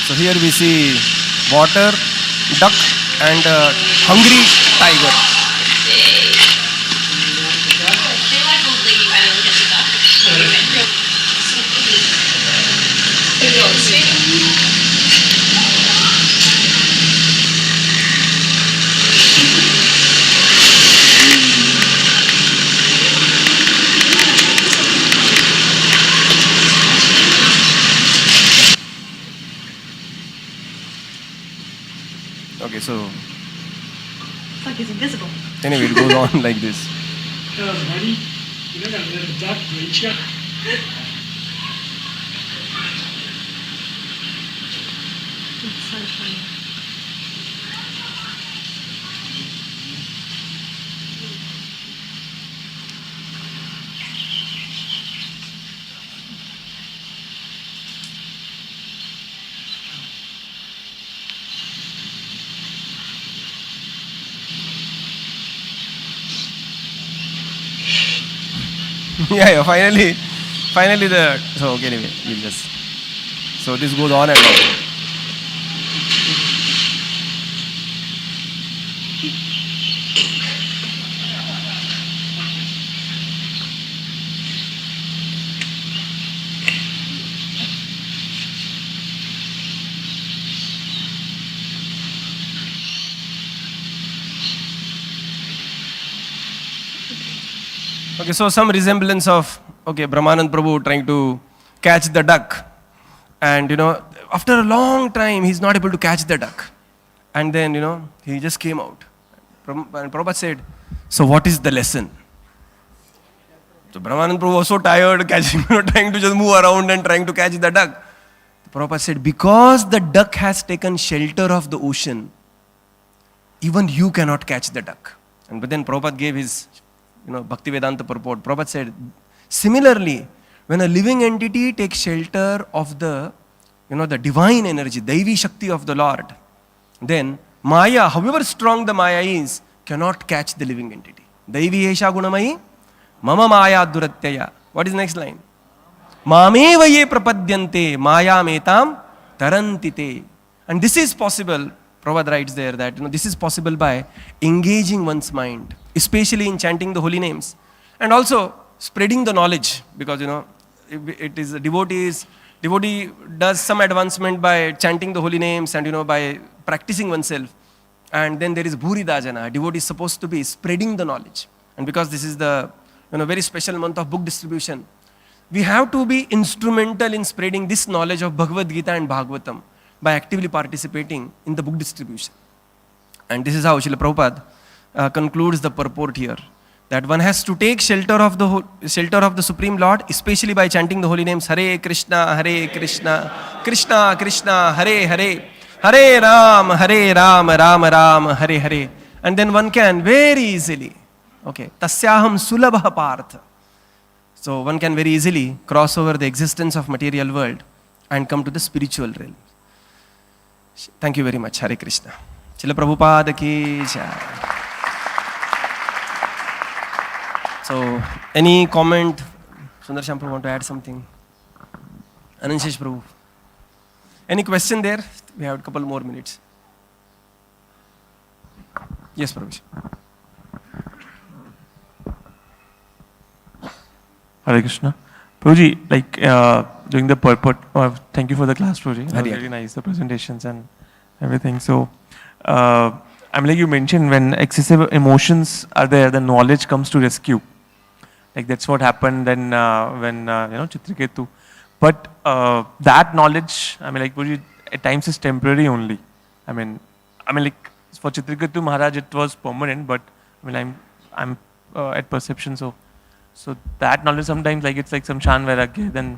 So here we see water, duck, and hungry tiger. Okay, so It's like he's invisible. anyway, it goes on like this. Buddy, you're not gonna let a duck reach you. It's so funny. Yeah, finally so okay, anyway, we'll just, so this goes on and on. Okay, so some resemblance of, okay, Brahmanand Prabhu trying to catch the duck, and after a long time he's not able to catch the duck, and then he just came out, and Prabhupada said, so what is the lesson? So Brahmanand Prabhu was so tired catching, trying to just move around and trying to catch the duck. Prabhupada said, because the duck has taken shelter of the ocean, even you cannot catch the duck. But then Prabhupada gave his Bhaktivedanta purport. Prabhupada said, similarly, when a living entity takes shelter of the divine energy, Daivi Shakti of the Lord, then Maya, however strong the Maya is, cannot catch the living entity. Daivi Esha Gunamayi, Mama Maya Duratyaya. What is the next line? Mameva ye prapadyante, Maya metam tarantite. And this is possible, Prabhupada writes there that this is possible by engaging one's mind, especially in chanting the holy names, and also spreading the knowledge, because it is the devotee does some advancement by chanting the holy names and by practicing oneself, and then there is Bhuri Dajana. Devotee is supposed to be spreading the knowledge, and because this is the very special month of book distribution, we have to be instrumental in spreading this knowledge of Bhagavad Gita and Bhagavatam by actively participating in the book distribution. And this is how Srila Prabhupada concludes the purport here, that one has to take shelter of the Supreme Lord, especially by chanting the holy names Hare Krishna, Hare Krishna, Krishna Krishna, Hare Hare, Hare Ram, Ram Ram, Hare Hare. And then one can very easily, tasyaham sulabha partha. So one can very easily cross over the existence of material world and come to the spiritual realm. Thank you very much. Hare Krishna. Srila Prabhupada ki jai. So, any comment? Sundar Prabhu want to add something? Ananshesh Prabhu. Any question there? We have a couple more minutes. Yes, Prabhu. Hare Krishna. Prabhuji, during the purport, thank you for the class, Prabhuji. It was really nice, the presentations and everything. So, you mentioned, when excessive emotions are there, the knowledge comes to rescue. Like that's what happened then when Chitraketu. But that knowledge, Prabhuji, at times is temporary only. For Chitraketu Maharaj it was permanent, but I'm at perception, so that knowledge sometimes it's like some Shan Vairagya, then.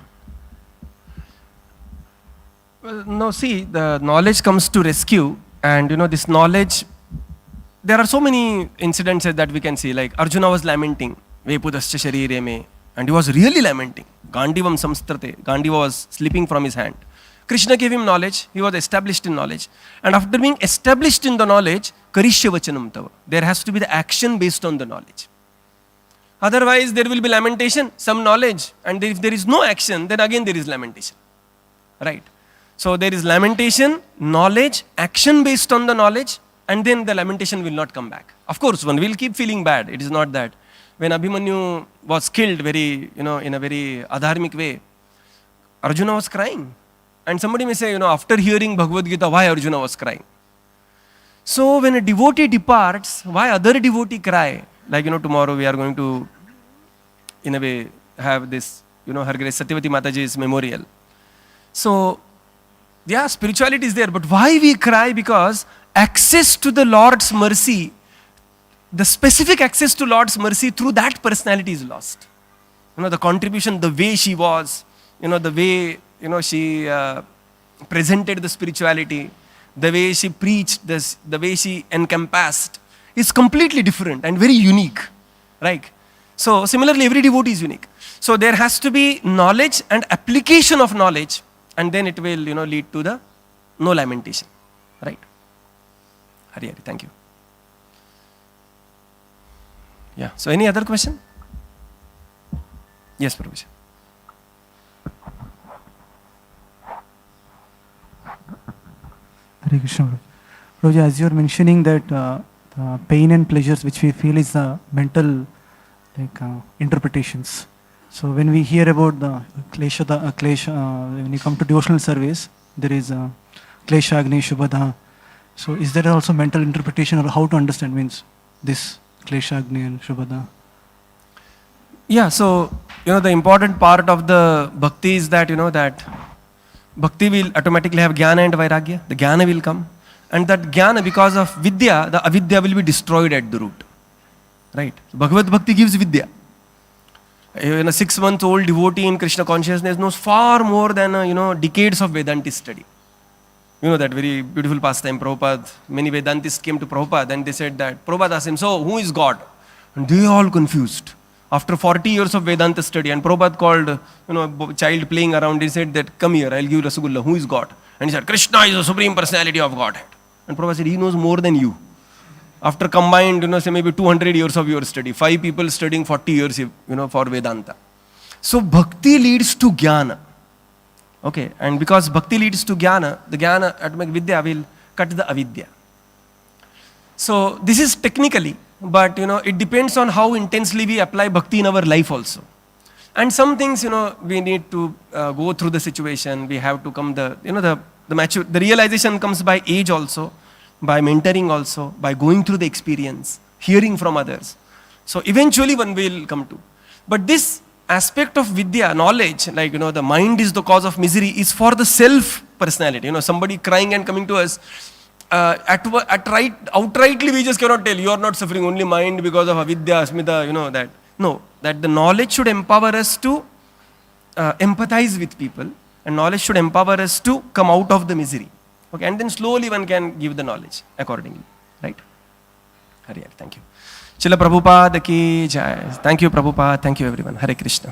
Well, no, see, the knowledge comes to rescue, and this knowledge, there are so many incidences that we can see, like Arjuna was lamenting, Vepudascha Sharire me, and he was really lamenting. Gandivam samstrate, Gandiva was slipping from his hand. Krishna gave him knowledge, he was established in knowledge, and after being established in the knowledge, Karishya Vachanam Tava, there has to be the action based on the knowledge. Otherwise, there will be lamentation, some knowledge, and if there is no action, then again there is lamentation. Right? So there is lamentation, knowledge, action based on the knowledge, and then the lamentation will not come back. Of course, one will keep feeling bad. It is not that. When Abhimanyu was killed in a very adharmic way, Arjuna was crying. And somebody may say, after hearing Bhagavad Gita, why Arjuna was crying? So when a devotee departs, why other devotee cry? Like, tomorrow we are going to, in a way, have this, Her Grace Satyavati Mataji's memorial. So, yeah, spirituality is there, but why we cry? Because access to the Lord's mercy, the specific access to Lord's mercy through that personality is lost. The contribution, the way she was, the way, she presented the spirituality, the way she preached this, the way she encompassed, is completely different and very unique, right? So similarly, every devotee is unique. So there has to be knowledge and application of knowledge, and then it will, lead to the no lamentation, right? Hare Hare, thank you. Yeah, so any other question? Yes, Prabhu. Hare Krishna. Prabhuji, as you are mentioning that the pain and pleasures which we feel is the mental interpretations. So when we hear about the klesha, when you come to devotional service, there is klesha, agni, shubhada. So is there also mental interpretation, or how to understand means this klesha, agni and shubhada? Yeah, so the important part of the bhakti is that that bhakti will automatically have jnana and vairagya. The jnana will come, and that jnana, because of vidya, the avidya will be destroyed at the root. Right? Bhagavad Bhakti gives vidya. A 6-month-old devotee in Krishna consciousness knows far more than decades of Vedantist study. That very beautiful pastime, Prabhupada. Many Vedantists came to Prabhupada and they said that, Prabhupada asked him, so who is God? And they all confused. After 40 years of Vedanta study, and Prabhupada called a child playing around, he said that, come here, I'll give you Rasagulla. Who is God? And he said, Krishna is the Supreme Personality of Godhead. And Prabhupada said, he knows more than you. After combined, say maybe 200 years of your study, 5 people studying 40 years, for Vedanta. So bhakti leads to jnana. Okay, and because bhakti leads to jnana, the jnana, atomic vidya, will cut the avidya. So this is technically, but it depends on how intensely we apply bhakti in our life also. And some things, we need to go through the situation. We have to come the realization comes by age also, by mentoring also, by going through the experience, hearing from others. So eventually one will come to. But this aspect of vidya, knowledge, like the mind is the cause of misery, is for the self personality. Somebody crying and coming to us, outrightly we just cannot tell, you are not suffering, only mind because of avidya, asmita, that. No, that the knowledge should empower us to empathize with people, and knowledge should empower us to come out of the misery. Okay, and then slowly one can give the knowledge accordingly. Right? Hare, thank you. Chila Prabhupada ki jai. Thank you, Prabhupada. Thank you, everyone. Hare Krishna.